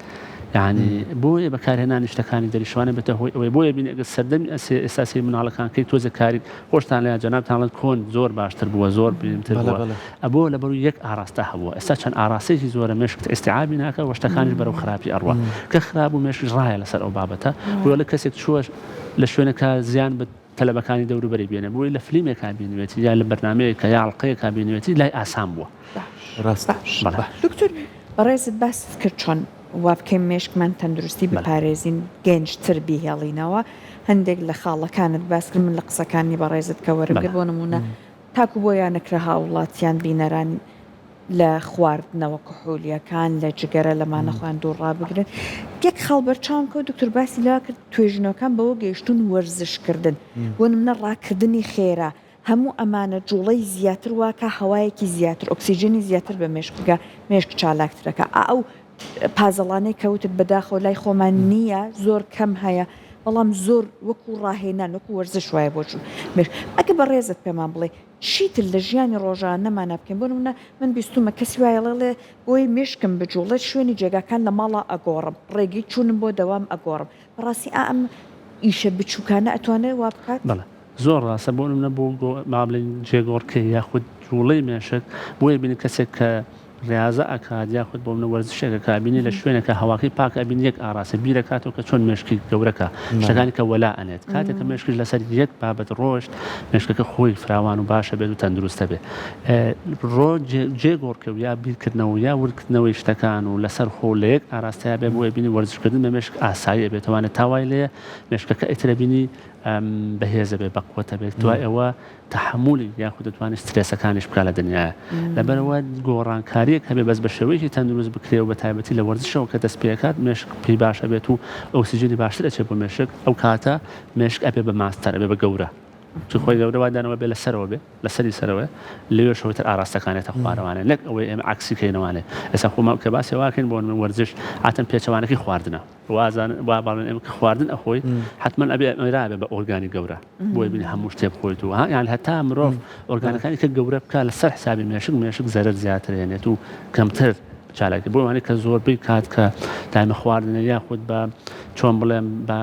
یعنی بۆیە بەکارهێنانی شتەکانی دەریشوانە بێتە هۆی ئەوەی بۆیە بینێ ئەگەر سەردەمی ئێساسی مناڵەکان کەی تۆزە کاری خۆشتان لە جەنابتانڵێت کۆن زۆر باشتر بووە زۆر بینتر بووە ئەبۆ لەبەرو یەک ئاراستە هەبووە ئێستا چەند ئاراسێکی زۆرە مێشک ئێستیعابی ناکە و شتەکانیش بەرەو خراپی ئەڕوا کە خراپ و مێشک ڕایە لەسەر ئەو بابەتە بۆ لە کەسێک چووە لە شوێنەکە زیان بە تەلەبەکانی دەوروبەری بێنێ بۆی لە فلیمێکا بینوێتی یا لە بەرنامەیەکە یا ئەڵقەیەکا بینوێتی لای ئاسان بووە ڕاست دکتۆر بەڕێزت باس کرد چۆن وا بکەین مێشکمان تەندروستی بپارێزین گەنجتر بیهێڵینەوە هەندێک لە خاڵەکانت باسکرد من لە قسەکانی بەڕێزت کە وەرەگرت بۆ نمونە تاکو بۆیان نەکرا هاوڵاتیان بینەران لە خواردنەوە کحولیەکان لە جگەرە لەمانە خوان دوو ڕابگرن یەک خەڵبەرچاوم کە دکتۆر باسی لا کرد توێژنەکان بەوە گەیشتون وەرزشکردن بۆ نمونە ڕاکردنی خێرا هەموو ئەمانە جوڵەی زیاتر واکە هەوایەکی زیاتر ئۆکسیژنی زیاتر بە مێشکگە مێشک چالاکترەکە ئەو پازەڵانەی کەوتت بەداخەوە لای خۆمان نییە زۆر کەم هەیە بەڵام زۆر وەکو ڕاهێنان وەکو وەرزش وایە بۆچ مێش ئەگە بە ڕێزت پێمان بڵێ چیتر لە ژیانی ڕۆژان نەمانە بکەین بۆ نمونە من بیستمە کەسی وایە لێ بۆی مێشکم بجوڵێت شوێنی جێگاکان لە ماڵە ئەگۆڕم ڕێگەی چوونم بۆ دەوام ئەگۆڕم بەڕاستی ئەم ئیشە بچووکانە ئەتوانێت وا بکات بەڵێ زۆر ڕاستە بۆ نمونە بۆ مابلین جێگۆڕکەی یاخود جوڵەی مێشک بۆیە بینی کەسێک کە ڕاضە ئەکات یاخود بۆ منە وەرزشێکە کابینی لە شوێنەکە هەواکەی پاک ئەبین یەک ئاراسە بیرەکاتەوە کە چۆن مێشکی گەورەکە شتەکانی کە وەلا ئەنێت کاتێککە مێشکش لەسەر یەک بابەت ڕۆژ مێشکەکە خۆی فراوان و باشە بێت و تەندروستە بێ ڕۆ جێگۆڕکە و یا بیرکردنەوە یا ورکردنەوەی شتەکان و لەسەر خۆ لە یەک ئاراستەیە بێ بۆیە بینی وەرزشکردن بە مێشک ئاساییە بێتوانێت تاوای لێ مێشکەکە ئیترە بینی بەهێزە بێ بەقوتە بێت دوای ئەوە تحملی یاخود دەتوانێت سترێسەکانیش بکە لە دنیاە لەبەرەوە گۆڕانکاریەک هەبێ بەس بە شێوەیەکی تەندروست بکرێ و بە تایبەتی لە وەرزشەوە کە دەست پێکات مێشک پێی باشە بێت و ئۆکسیجنی باشتر ئەچێت بۆ مێشک ئەو کاتە مێشک ئەبێ بە ماستەر ئەبێ بە گەورە چ خۆی گەورەوادانەوە بێ لەسەرەوە بێ لەسەری سەرەوە لەوێ شەوتر ئاراستەکانێتە خوارەوانێ نەک ئەوەی ئێمە عکسی کەینەوانێ ئێستا خۆمە کە باسی واکەین بۆ من وەرزش هاتن پێچەوانەکەی خواردنە وازان وا باڵێن ئێمە کە خواردن ئەخۆی حتمما ئەبێ ئێرابێ بە ئۆرگانی گەورە بۆی بینی هەموو شتێ بخۆیت و یان هەتا مرۆڤ ئۆرگانەکانی کە گەورە بکە لەسەر حسابی مێشک زەرەر زیاتر هێنێت و کەمتر چالاکی بۆ وانەیە کە زۆربەی کات کە دایمە خواردنە یاخود بە چۆن بڵێم بە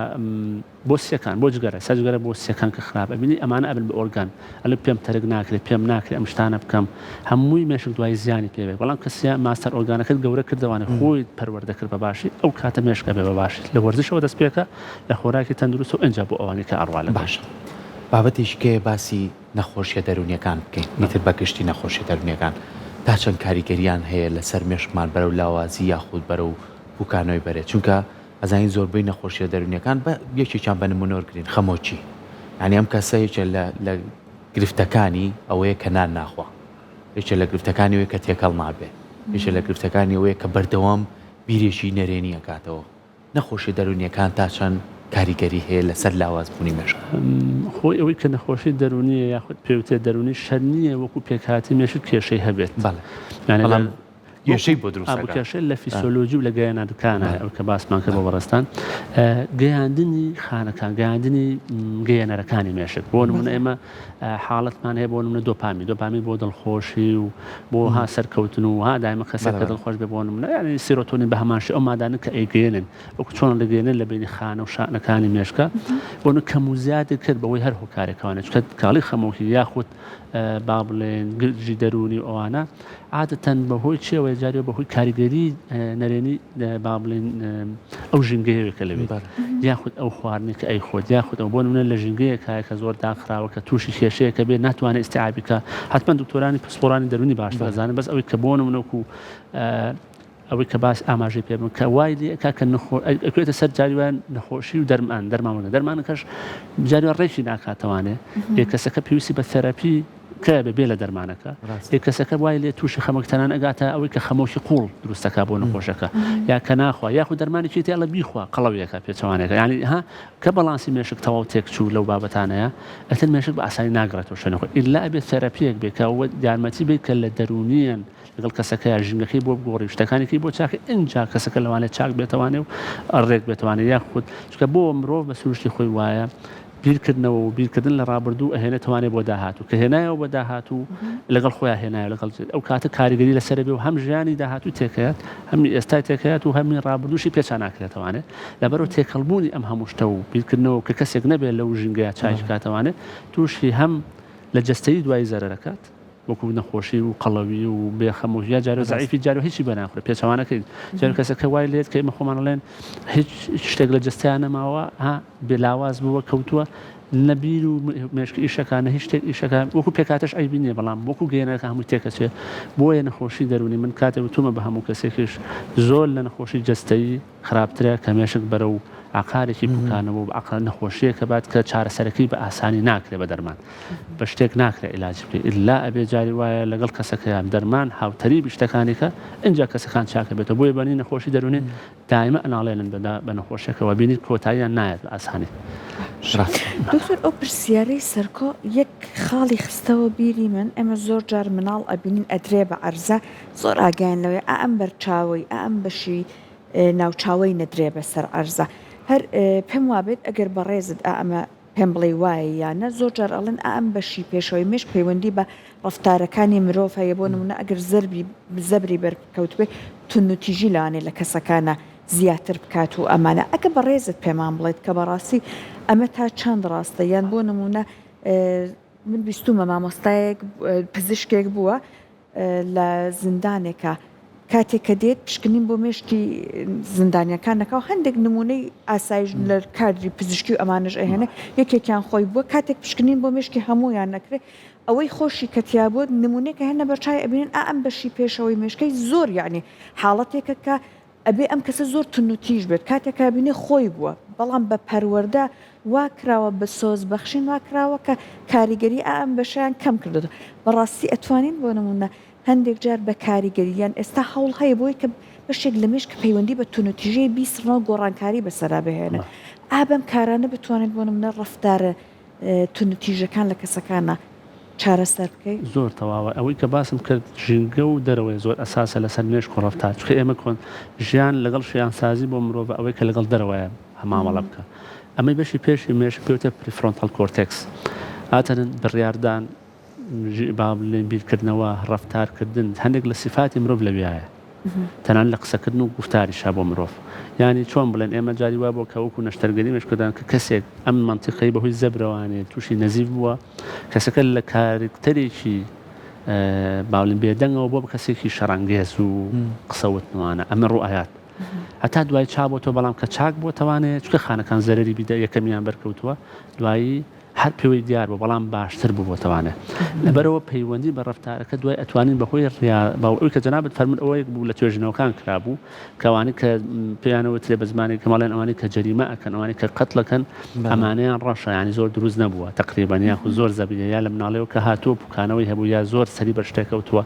بۆسیەکان بۆ جگەرە سەرجگەرە بۆسیەکان کە خراپە بینی ئەمانە ئەبن بە ئۆرگان ئەلە پێم تەرگ ناکرێت پێم ناکرێت ئەم شتانە بکەم هەمووی مێشک دوای زیانی پێوێت بەڵام کەسیا ماستەر ئۆرگانەکەت گەورە کردوانە خۆی پەروەردە کرد بە باشی ئەو کاتە مێشکە بێ بە باشی لە وەرزشەوە دەست پێکە لە خۆراکی تەندروست و ئەنجا بۆ ئەوانەی کە ئەڕوا لە باشە بابەتێکیکەیە باسی نەخۆشیە دەرونیەکان بکەین نیتر بەگشتی نەخۆشی دەرونیەکان تا چەند کاریگەریان هەیە لەسەر مێشکمان بەرەو لاوازی یاخود بەرەو بووکانەوەی بەرێت چونکە ئەزانین زۆربەی نەخۆشیە دەرونیەکان بە یەکێکیان بە نمونۆرگرین خەمۆچی یعنی ئەم کەسەیەکە لە گرفتەکانی ئەوەیە کە نان ناخوا یەکێ لە گرفتەکانی ئەوەیە کە تێکەڵ نابێ یەکێ لە گرفتەکانی ئەوەیە کە بەردەوام بیرێکی نەرێنی ئەکاتەوە نەخۆشی دەرونیەکان تا چەند کاریگەری هەیە لەسەر لاواز بوونی مێشک خۆی ئەوەی کە نەخۆشی دەرونیە یاخود پێوتێ دەرونی شەر نییە وەکو پێکهاتی مێشک کێشەی هەبێت بەڵام کێشەی بۆ دروست کێشەی لە فیسیۆلۆژی و لە گەیاندەکانە ئەو کە باسمان کرد بۆ بەڕێستان گەیاندنی خانەکان گەیاندنی گەیەنەرەکانی مێشک بۆ نمونە ئێمە حاڵەتمان هەیە بۆ نمونە دۆپامی بۆ دڵخۆشی و بۆ ها سەرکەوتن و ها دایمە کەسێک کە دڵخۆش بێ بۆ نمونە یعنی سیرۆتۆنین بە هەماشی ئەو مادانە کە ئەیگەێنن وەکو چۆن دەگەێنن لە بینی خانە و شانەکانی مێشکە بۆ نە کەم و زیادی کرد بەوەی هەر هۆکارێکەوانە چکە کاڵی خەمۆکی یاخود با بڵێن گرجی دەرونی ئەوانە عادەتەن بەهۆی چێوە جارێ بەهۆی کاریگەری نەرێنی با بڵێن ئەو ژینگەیەکە لەوێت یاخود ئەو خواردنی کە ئەی خۆت یاخود ئەو بۆ نمونە لە ژینگەیەکە کە زۆر داخراوە کە تووشی کێشەیەکە بێت ناتوانێت ئیستیعابی بکە حتمما دکتۆرانی پسپۆڕانی دەرونی باشتر دەزانن بەس ئەوەی کە بۆ نمونەوەکو ئەوەی کە باس ئاماژەی پێ بن کە وای لێکا کە ئەکوێتە سەر جاریوان نەخۆشی و دەرمانە دەرمانەکەش جاریوان ڕێکی ناکاتەوانێ کەسەکە پێویستی بە تەراپی کە بێ لە دەرمانەکە کەسەکە وای لێ تووشی خەمەکتەنان ئەگاتە ئەوەی کە خەمۆکی قوڵ دروستەکە بۆ نەخۆشەکە یا کە ناخوا یاخود دەرمانێکی تێڵە بیخوا قەڵەویەکە پێچەوانێکە ینی ها کە بەڵانسی مێشک تەواو تێکچوو لەو بابەتانەیە ئەتر مێشک بە ئاسانی ناگرێتەوە شوێنەخۆ ئیلا ئەبێت تەراپیەک بێت کە ئەوە یارمەتی بێت کە لە دەرونیەن لەگەڵ کەسەکە ژینگەکەی بۆ بگۆڕی شتەکانێکی بۆ چاکە ئینجا کەسەکە لەوانێت چاک بێتوانێ و ڕێک بێتوانێت یاخود چکە بۆ مرۆڤ بە سروشتی خۆی وایە بیرکردنەوە و بیرکردن لە ڕابردوو ئەهێنێتوانێت بۆ داهاتوو کە هێنایەوە بۆ داهاتوو لەگەڵ خۆیان هێنایە لەگەڵ ئەو کاتە کاریگەری لەسەر بێ و هەم ژیانی داهاتوو تێکەیات هەمی ئێستا تێکەیات و هەمی ڕابردووشی پێچان ناکرێتوانێت لەبەرەوە تێکەڵبوونی ئەم هەموو شتە و بیرکردنەوە کە کەسێک نەبێت لەو ژینگەیە چاش کاتەوانێت تووشی هەم لە جەستەیی دوای زەرەکات وەکو نەخۆشی و قەڵەوی و بێخەمۆژیا جارە زعیفی جارە هیچی بەناخورێت پێچەوانەکەی جار کەسەکە وای لێت کە ئێمە خۆمانڵێن هیچ شتێک لە جستیان نەماوە ها بێلاواز بووە کەوتووە نەبیر و مێشکی ئیشەکانە هیچ شتێک ئیشەکان وەکو پێکاتش ئەیبی نیە بەڵام وەکو گەیەنەکە هەموو تێکەچێ بۆیە نەخۆشی دەرونی من کاتێ وتومە بە هەموو کەسێکیش زۆر لە نەخۆشی جەستەیی خراپترە کە مێشک بەرە و عقارێکی بکانەوە و عقل نەخۆشیەکە بات کە چارەسەرەکەی بە ئاسانی ناکرێت بە دەرمان بە شتێک ناکرێت عیلاج بکرێت ئللا ئەبێ جاری وایە لەگەڵ کەسەکەیان دەرمان هاوتەری شتەکانێکە اینجا کەسەکان چاکە بێتە بۆیە بەنی نەخۆشی دەرونێ دائمە ئەناڵێنن بە نەخۆشیەکەەوە بینیت کۆتاییان نایەت بە ئاسانی دکتۆر ئەو پرسیارەی سەرکۆ یەک خاڵی خستەوە بیری من ئەمە زۆر جار مناڵ ئەبینین ئەدرێ بە عەرزە زۆر ئاگیان لەوێ ئەم بەرچاوی ئەم بەشی ناوچاوی نەدرێ بەسەر عەرزە هەر پێم وابێت ئەگەر بە ڕێزت ئەمە پێم بڵێ وایە یانە زۆر جار ئەڵێن ئەم بەشی پێشەوەی مێش پەیوەندی بە ڕفتارەکانی مرۆڤ هەیە بۆ نمونە ئەگەر زەبری بەرکەوتبێ تونوتیژی لەوانێ لە کەسەکانە زیاتر بکات و ئەمانە ئەگە بە ڕێزت پێمان بڵێت کە بەڕاستی ئەمە تا چەند ڕاستە یان بۆ نمونە من بیستومە مامۆستایەک پزیشکێک بووە لە زیندانێکە کاتێک کە دێت پشکنین بۆ مێشکی زیندانیەکانەکە و هەندێک نمونەی ئاسایش لە کادری پزیشکی و ئەمانش ئەهێنە یەکێکیان خۆی بووە کاتێک پشکنین بۆ مێشکی هەموویان نەکرێت ئەوەی خۆشی کەتیا بۆ نمونێکە هێنە بەرچای ئەبینن ئەم بەشی پێشەوەی مێشکەی زۆر یعنی حاڵەتێکە کە ئەبێ ئەم کەسە زۆر تونوتیژ بێت کاتێکا بینێ خۆی بووە بەڵام بە پەروەردە وا کراوە بە سۆز بەخشین وا کراوە کە کاریگەری ئەم بەشیان کەم کردو بەڕاستی ئەتوانین بۆ نمونە هەندێک جار بە کاریگەریان ئێستا هەوڵ هەیە بۆی کە بەشێک لە مێشک پەیوەندی بە تونوتیژەی بیسڕەوە گۆڕانکاری بەسەرا بهێنن ئابەم کارانە بتوانێت بۆ نمونە ڕەفتارە تونوتیژەکان لە کەسەکانە چارەسەر بکەیت زۆر تەواوە ئەوەی کە باسم کرد ژینگە و دەرەوەی زۆر ئەساسە لەسەر مێشک و ڕەفتار چکە ئێمە کۆن ژیان لەگەڵ شیانسازی بۆ مرۆڤ ئەوەی کە لەگەڵ دەرەوەیە هەمامەڵە بکە ئەمەی بەشی پێشی مێشک پێوتە پریفرۆنتال کۆرتێکس ئاتەن بڕیاردان با بڵێن بیرکردنەوە ڕەفتارکردن هەندێک لە سیفاتی مرۆڤ لەویایە تەنان لە قسەکردن و گفتاریشا بۆ مرۆڤ ینی چۆن بڵێن ئێمە جاری وا بۆ کەوەکو نەشتەرگەری مێشکدان کە کەسێک ئەم منتیقەی بەهۆی زەبرەوانێت تووشی نەزیف بووە کەسەکە لە کارکتەرێکی باڵین بێدەنگەوە بۆ کەسێکی شەڕانگێز و قسەوتنوانە ئەمە ڕوئایات هەتا دوای چابۆ تۆ بەڵام کە چاک بۆ تەوانێت چکە خانەکان زەرری بیدە یەکەمیان بەرکەوتووە دوایی هەر پێوەی دیار بۆ بەڵام باشتر بووبووتەوانێت لەبەرەوە پەیوەندی بە ڕەفتارەکە دوای ئەتوانین بەهۆی ئەوەی کە جەنابەت فەرمون ئەوەیەک بوو لە توێژنەوەکان کرابوو کەوانی کە پێیانەوە ترێ بە زمانی کەماڵێن ئەوانی کە جەریمە ئەکەن ئەوانی کە قەتڵەکەن ئەمانەیان ڕەشە ینی زۆر دروست نەبووە تقریبان یاخو زۆر زەبیە یا لە مناڵەوە کە هاتووە پوکانەوەی هەبوو یا زۆر سەری بەر شتێکەوتووە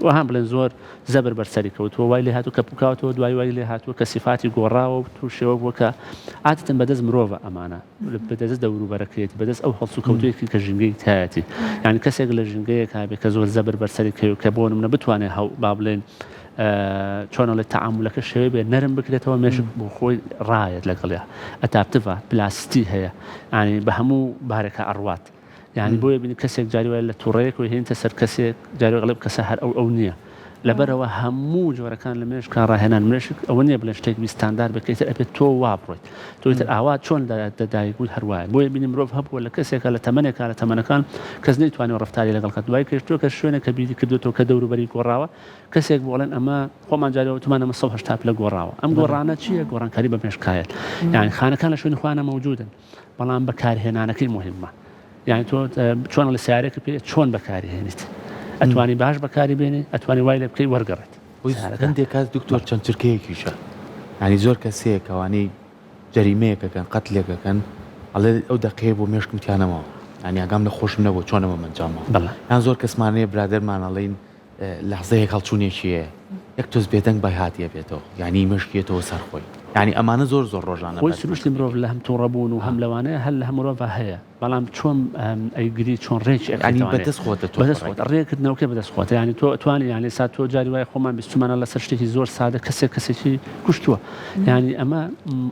وەهام بڵێن زۆر زەبر بەرسەری کەوتووە وای لێ هاتوو کە پوکاوتەوە دوای وای لێ هاتووە کە سیفاتی گۆڕاوە و تووشەوە بووە کە عادەتەن بەدەست مرۆڤە ئەمانە بەدەست دەوروبەرەکەیەتی بەدەست ئەو هەڵسو کەوتوویەکی کە ژینگەی تایەتی یعنی کەسێک لە ژینگەیەک هابێت کە زۆر زەبر بەرسەری کە بۆ نمونە بتوانێت با بڵێن چۆنەڵێ تەعامولەکە شێوەیە بێت نەرم بکرێتەوە مێشک بۆ خۆی ڕایەت لەگەڵیا ئەتاپتڤە پلاستی هەیە ینی بە هەموو بارێکە ئەڕوات یعنی بۆیە بینی کەسێک جاریوایە لە تووڕەیەک و هێنتە سەر کەسێک جاری غەڵب کەسە هەر ئەو نییە لەبەرەوە هەموو جۆرەکان لە مێشکان ڕاهێنان مێشک ئەوە نییە بڵێن شتێک بیستاندار بکەیتە ئەبێت تۆ وا بڕۆیت تۆیتر ئاوا چۆن دەدایک بوو هەروایە بۆیە بینی مرۆڤ هەبووە لە کەسێکە لە تەمەنێکە لە تەمەنەکان کەس نەیتوانێت ڕەفتاری لەگەڵ کات دوای کەشتووە کە شوێنێک کە بیری کردوێتەوە کە دەوروبەری گۆڕاوە کەسێک بۆڵێن ئەمە خۆمان جاریەوەتمانەمە 180 لە گۆڕاوە ئەم گۆڕانە چییە گۆڕانکاری بە مێشکایەت یعنی خانەکان لە شوێنی خوانە مەوجودن بەڵام بەکارهێنانەکەی مهمە یعنی تۆ چۆن لە سیارێک پێ چۆن بەکارهێنیت ئەتوانی باش بەکاری بێنی ئەتوانی وای لێ بکەی وەرگەڕێت هەندێک کات دکتۆر چەند چرکەیەکیشە ینی زۆر کەسەیە کەوانەی جەریمەیەکەکەن قەتلێکەکەن ئەڵێ ئەو دەقەیە بۆ مێشکم تیانەمەوە ینی ئاگام لە خۆشم نەبوو چۆنەمە منجامەوە یان زۆر کەسمانەیە برادەرمان ئەڵێن لەحزەیەک هەڵچوونێکیە یەک تۆز بێدەنگ بای هاتیە بێتەوە ینی مشکێتەوە سەرخۆی ینی ئەمانە زۆر زۆر ڕۆژانە بۆی سروشتی مرۆڤ لە هەم تووڕەبوون و هەم لەوانەیە هەل لە هەمووڕۆڤ هەیە بەڵام چۆن ئەیگری چۆن ڕێکی بەدەست خۆتە ڕێکردنەوەکە بەدەست خۆتە ینی تۆ توانی یانی سا تۆ جاری وای خۆمان بیستمانە لەسەر شتێکی زۆر سادە کەسێکی کوشتووە ینی ئەمە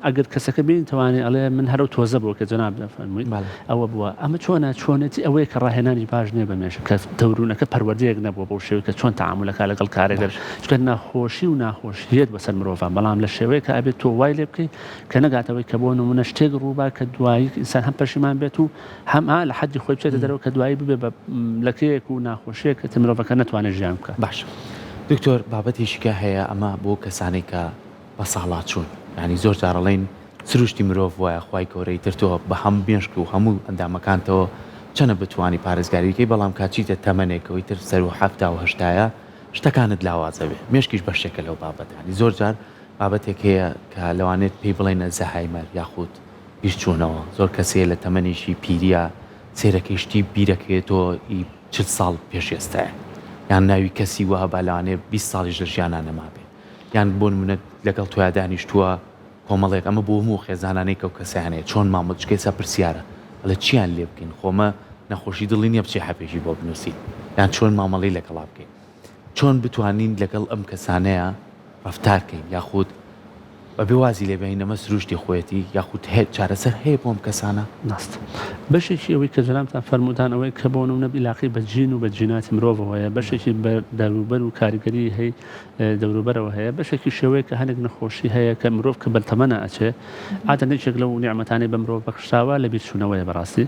ئەگەر کەسەکە بین توانێت ئەڵێ من هەرو تۆزە بووە کە جەناب دەفەرموویت ئەوە بووە ئەمە چۆنە چۆنێتی ئەوەیە کە ڕاهێنانی باش نییە بە مێشک کە دەورونەکە پەروەردەیەک نەبووە بەو شێوەیە کە چۆن تەعاملەکە لەگەڵ کارێگەر چکە ناخۆشی و ناخۆشیەت بەسەر مرۆڤان بەڵام لە شێوەیە کە ئەبێت تۆ وای لێ بکەیت کە نەگاتەوەی کە بۆ نمونە شتێک ڕووبا کە دوایی ئینسان هەم پەشیمان بێت و هەم لە حەدی خۆی بچێتە دەرەوە کە دوایی ببێ بە لەکەیەک و ناخۆشیەک کە مرۆڤەکە نەتوانێت ژیان بکە باش دکتۆر بابەتێکیکە هەیە ئەمە بۆ کەسانێک کە بە ساڵات چوون ینی زۆر جارەڵێن سروشتی مرۆڤ وایە خوای گەورەی ترتەوە بە هەم بێشک و هەموو ئەندامەکانتەوە چەنە بتوانی پارێزگاریکەی بەڵام کاچیتە تەمەنێکەوەی تر سەر و هەفتا و هەشتایە شتەکانت لاوازە بێ مێشکیش بەشێکە لەو بابەتانی زۆر جار بابەتێک هەیە کە لەوانێت پێی بڵێنە زەهایمەر یاخود بیرچوونەوە زۆر کەسەیە لە تەمەنیشی پیریە سێرەکەیشتی بیرەکەێتەوە 40 ساڵ پێش ئێستایە یان ناوی کەسی وە بەلانێ 20 ساڵیش لە ژیانە نەما بێ یان بۆ نمونە لەگەڵ تۆیا دانیشتووە کۆمەڵێک ئەمە بۆ هەموو خێزانانەی کەو کەسیانەیە چۆن مامۆچکەیسا پرسیارە ئەڵە چیان لێ بکەین خۆمە نەخۆشی دڵی نییە بچێ حەپێژی بۆ بنووسین یان چۆن مامەڵی لەگەڵا بکەین چۆن بتوانین لەگەڵ ئەم کەسانەیە ڕەفتارکەین یاخود بە وازی لێبین ئەمە سروشتی خۆەتی یاخود هێت چارەسەر هەیە بۆم کەسانە ناست بەشێکی ئەوەی کە جەنابتان فەرموودان ئەوەی کە بۆ نمونە بیلاقی بە جین و بە جیناتی مرۆڤەوەیە بەشێکی دەوروبەر و کاریگەری هەیە دەوروبەرەوە هەیە بەشێکی شێوەیە کە هەندێک نەخۆشی هەیە کە مرۆڤ کە بەلتەمەنە ئەچێ ئاتە نێکێک لەو نیعمەتانەی بە مرۆڤ بەخشاوە لە بیرچوونەوەیە بەڕاستی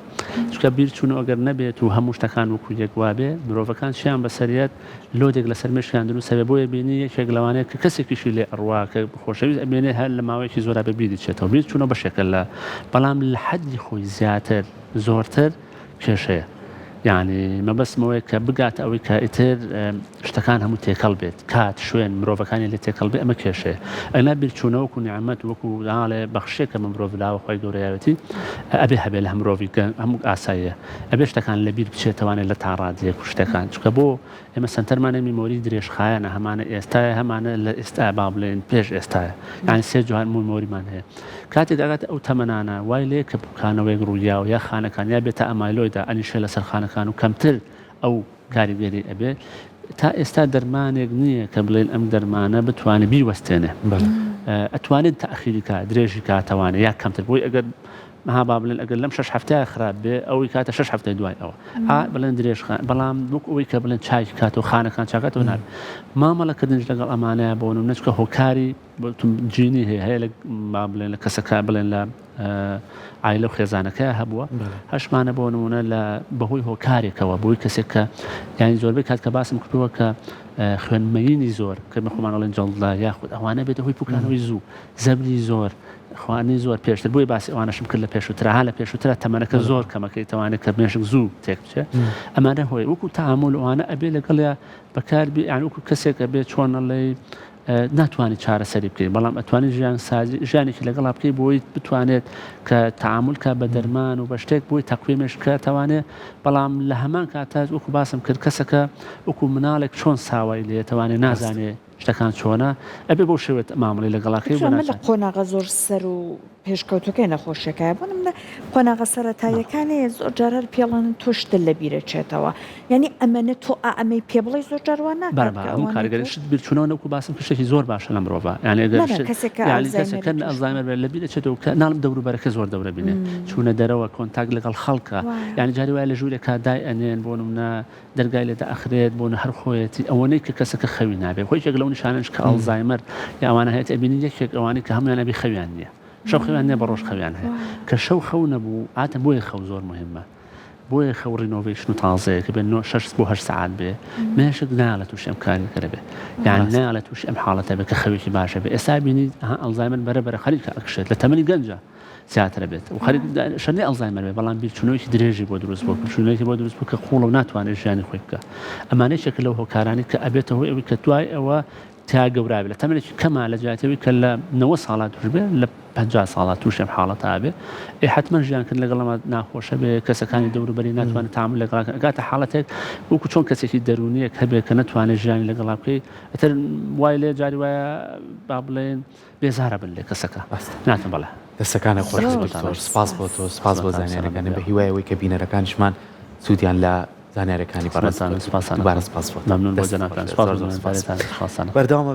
چونکە بیرچوونەوە ئەگەر نەبێت و هەموو شتەکان وەکو یەک وابێ مرۆڤەکان شیان بەسەریەت لۆدێک لەسەر مێشکیان دروستە بۆیە بینی یەکێک لەوانەیە کە کەسێکیشی لێ ئەڕوا کە خۆشەویست ئەبێنێ هەر لە ماوەیەکی زۆرا بە بیرچێتەوە بیرچوونەوە بەشێکە لە بەڵام لە حەدی خۆی زیاتر زۆرتر کێشەیە یعنی مەبەستمەوەی کە بگات ئەوەی کە ئیتر شتەکان هەموو تێکەڵ بێت کات شوێن مرۆڤەکانی لێ تێکەڵ بێ ئەمە کێشەیە ئەنا بیرچوونەوە وەکو نیعمەت وەکو داڵێ بەخشێکە مرۆڤ لاوە خۆی گەورەیەتی ئەبێ هەبێ لە مرۆڤی هەموو ئاساییە ئەبێ شتەکان لە بیر بچێتەوانێت لە تاڕادیەک و شتەکان چکە بۆ ئێمە سنتەرمانە میمۆری درێژخایەنە هەمانە ئێستاە هەمانە لە ئێستا با بڵێن پێش ئێستاە یعنی سێ جوان میمۆریمان هەیە کاتێک ئاگات ئەو تەمەنانە وای لێ کە بکانەوەی ڕوویا و یا خانەکان یا بێتە ئەمایلۆیدا ئەنیشێ لەسەر خانەکان و کەمتر ئەو کاریگەری ئەبێ تا ئێستا دەرمانێک نییە کە بڵێن ئەم دەرمانە بتوانێت بیوەستێنێ ئەتوانێت تەخیری کا درێژی کاتەوانێ یا کەمتر بۆی ئەگەر مەها با بڵێن ئەگەر لەم 6 هەفتەیە خراپ بێ ئەوەی کاتە 6 هەفتەی دوای ئەوە بڵێن درێژ بەڵام وەک ئەوەی کە بڵێن چای کاتەوە خانەکان چاکاتەوە نابێت مامەڵەکردنج لەگەڵ ئەمانەیە بۆ نمونە چکە هۆکاری جینی هەیە لە بڵێن لە کەسەکە بڵێن لە عایلە و خێزانەکەی هەبووە هەشمانە بۆ نمونە لە بەهۆی هۆکارێکەوە بۆی کەسێک کە یانی زۆربەی کات کە باسم کردووە کە خوێنمەینی زۆر کە خۆمانەڵێن جەڵدا یاخود ئەوانە بێتە هۆی پوکانەوەی زوو زەبری زۆر خوانی زۆر پێشتر بۆی باسی ئەوانەشم کرد لە پێشووترها لە پێشووترە تەمەنەکە زۆر کەمەکەی توانێت کە مێشک زوو تێک بچێت ئەمانە هۆی وەکو تەعامل ئەوانە ئەبێ لەگەڵیا بەکاربی یان وەکو کەسێک ئەبێ چۆنەڵێ ناتوانێت چارەسەری بکەیت بەڵام ئەتوانێت ژیانێکی لەگەڵا بکەیت بۆی بتوانێت کە تەعاملکە بە دەرمان و بە شتێک بۆی تەقویمێشکە توانێت بەڵام لە هەمان کاتە وەکو باسم کرد کەسەکە وەکو مناڵێک چۆن ساوای لێ توانێت نازانێت شتەکان چۆنە ئەبێ بۆ شێوێت مامەڵی لەگەڵاکەی لە قۆناغە زۆر سەر و پێشکەوتەکەی نەخۆشیەکەیە بۆ منە قۆناغە سەرەتاییەکانی زۆر جارەر پێڵەن تۆشتە لە بیرەچێتەوە یعنی ئەمەنە تۆ ئەمەی پێ بڵی زۆر جاروانە ئەم کارگەریشت بیرچوونەوە نەوەکو باسم کشتێکی زۆر باشە لە مرۆڤ یعنی کەسێکە ئەلزایمەر لە بیرەچێتەوە کە ناڵم دەوروبەرەکە زۆر دەورە بینێ چوونە دەرەوە کۆنتاک لەگەڵ خەڵکە یعنی جاری وایە لە ژوورێک کادای ئەنێن بۆ نمونە دەرگای لێدا ئەخرێت بۆ هەر خۆیەتی ئەوەنەی کە کەسەکە خەوی نابێت خۆی یەک لەو نیشانەش کە ئەلزایمەر یا ئەوانە هەیە ئەبینی یەکێک ئەوانەی کە هەمویان ئەبی خەویان نییە شەو خەویان نییە بە ڕۆژ خەویان هەیە کە شەو خەو نەبوو ئاتە بۆیە خەو زۆر مهمە بۆیە خەو ڕینۆڤیشن و تازەیە کە بێت 6 بۆ 8 ساعات بێ مێشک نایڵێت تووشی ئەم کاریەکە بێ یان نایڵێت تووشی ئەم حاڵەتە بێت کە خەوێکی باشە بێ ئێستا بینی ئەلزایمەر بەرەبەرە خەریکە ئەکشێت لە تەمەنی گەنجە زیاتر بێت و خەریک شەنێ ئەلزایمەر بێ بەڵام بیرچوونەوەی درێژی بۆ دروست بۆ بیرچوونەوەی بۆ دروست بوو کە خوڵ و ناتوانێت ژیانی خۆی بکە ئەمانەی شەکل لەو هۆکارانی کە ئەبێتە هۆی ئەوەی کە دوای ئەوە تا گەورابێت لە تەمەنێکی کەما لە جیاتەوەی کە لە 90 ساڵات توش بێ لە 50 ساڵات تووشم حاڵەتە بێ حتمما ژیانکرد لەگەڵەمە ناخۆشە بێ کەسەکانی دەوروبەری ناتوانێت تەعامل لەگەڵ ئەگاتە حاڵەتێک وەکو چۆن کەسێکی دەرونیەک هەبێ کە ناتوانێت ژیانی لەگەڵا بکەی ئەتر وای لێ جاری وایە با بڵێن بێزارە بن لێ کەسەکە ناتم بەڵێ دەستەکانە خۆش سپاس بۆ تۆ سپاس بۆ زانیاریەکان بە هیوایەوەی کە بینەرەکانشمان سوودیان لە زانیاریەکانی سپاس بەڕێز سپاس ممنون بۆ جەنابتان سپاس بەردەوام